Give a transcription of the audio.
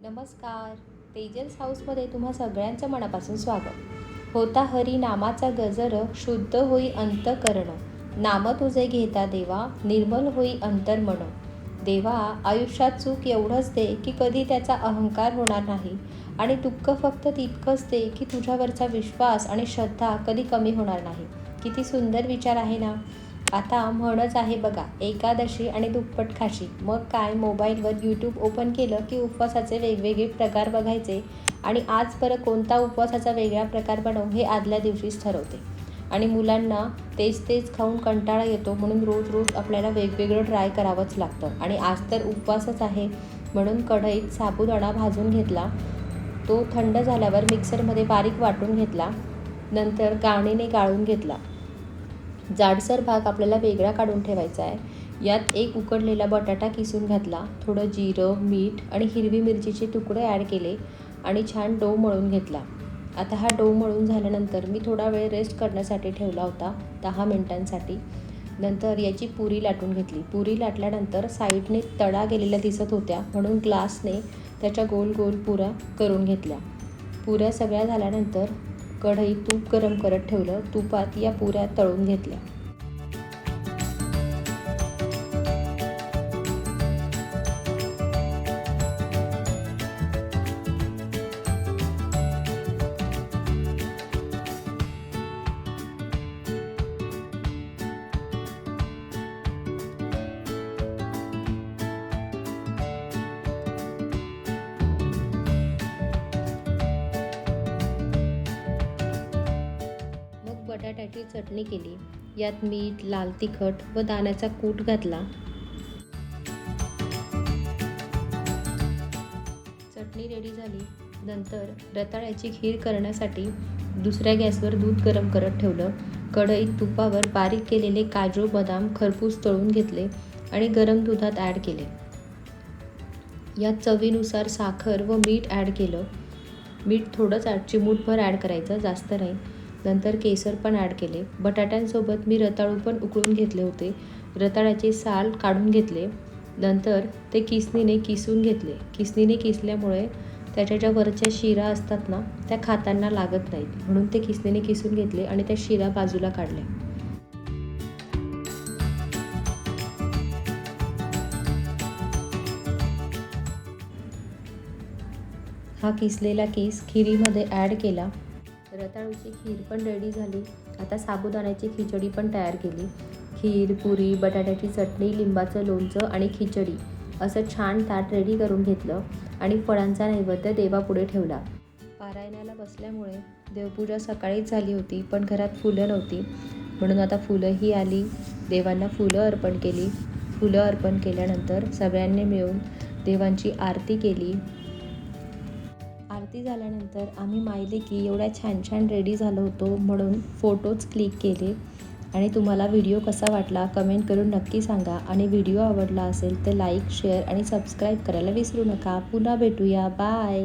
नमस्कार. तेजस हाऊसमध्ये तुम्हा सगळ्यांचं मनापासून स्वागत. होता हरी नामाचा गजर, शुद्ध होई अंतकरण. नाम तुझे घेता देवा, निर्मल होई अंतर्मन. देवा, आयुष्यात सुख एवढंच दे की कधी त्याचा अहंकार होणार नाही, आणि दुःख फक्त तितकंच दे की तुझ्यावरचा विश्वास आणि श्रद्धा कधी कमी होणार नाही. किती सुंदर विचार आहे ना. आता म्हणच आहे बघा, एकादशी आणि दुप्पट खाशी. मग काय, मोबाईलवर यूट्यूब ओपन केलं की उपवासाचे वेगवेगळे प्रकार बघायचे, आणि आज बरं कोणता उपवासाचा वेगळा प्रकार बनवू हे आदल्या दिवशीच ठरवते. आणि मुलांना तेच तेच खाऊन कंटाळा येतो, म्हणून रोज रोज आपल्याला वेगवेगळं ट्राय करावंच लागतं. आणि आज तर उपवासच आहे म्हणून कढईत साबुदाणा भाजून घेतला. तो थंड झाल्यावर मिक्सरमध्ये बारीक वाटून घेतला. नंतर गाळणीने गाळून घेतला. जाडसर भाग आपल्याला वेगळा काढून ठेवायचा आहे. यात एक उकडलेला बटाटा किसून घातला. थोडं जिरं, मीठ आणि हिरवी मिरचीचे तुकडे ॲड केले आणि छान डो मळून घेतला. आता हा डो मळून झाल्यानंतर मी थोडा वेळ रेस्ट करण्यासाठी ठेवला होता, 10 मिनिटांसाठी. नंतर याची पुरी लाटून घेतली. पुरी लाटल्यानंतर साईडने तडा गेलेल्या दिसत होत्या, म्हणून ग्लासने त्याच्या गोल गोल पुऱ्या करून घेतल्या. पुऱ्या सगळ्या झाल्यानंतर कढईत तूप गरम करत ठेवलं. तुपात या पुऱ्या तळून घेतल्या. बटाट्याची चटणी केली. यात मीठ, लाल तिखट व दाण्याचा कूट घातला. चटणी रेडी झाली. नंतर रताळ्याची खीर करण्यासाठी दुसऱ्या गॅसवर दूध गरम करत ठेवलं. कढईत तुपावर बारीक केलेले काजू, बदाम, खरपूस तळून घेतले आणि गरम दुधात ॲड केले. यात चवीनुसार साखर व मीठ ॲड केलं. मीठ थोडंच चिमूटभर ॲड करायचं, जास्त नाही. नंतर केसर पण ॲड केले. बटाट्यांसोबत मी रताळू पण उकळून घेतले होते. रताळ्याचे साल काढून घेतले. नंतर ते किसणीने किसून घेतले. किसणीने किसल्यामुळे त्याच्या ज्या वरच्या शिरा असतात ना, त्या खाताना लागत नाहीत, म्हणून ते किसणीने किसून घेतले आणि त्या शिरा बाजूला काढल्या. हा किसलेला किस खिरीमध्ये ॲड केला. रताळूची खीर पण रेडी झाली. आता साबुदाण्याची खिचडी पण तयार केली. खीर, पुरी, बटाट्याची चटणी, लिंबाचं लोणचं आणि खिचडी असं छान ताट रेडी करून घेतलं आणि फळांचा नैवेद्य देवापुढे ठेवला. पारायणाला बसल्यामुळे देवपूजा सकाळीच झाली होती, पण घरात फुलं नव्हती, म्हणून आता फुलंही आली. देवांना फुलं अर्पण केली. फुलं अर्पण केल्यानंतर सगळ्यांनी मिळून देवांची आरती केली. आरती झाल्यानंतर आम्ही मायलेकी एवढ्या छान छान रेडी झालो होतो, म्हणून फोटोज क्लिक केले. आणि तुम्हाला व्हिडिओ कसा वाटला कमेंट करून नक्की सांगा. आणि व्हिडिओ आवडला असेल तर लाईक, शेअर आणि सबस्क्राईब करायला विसरू नका. पुन्हा भेटूया. बाय.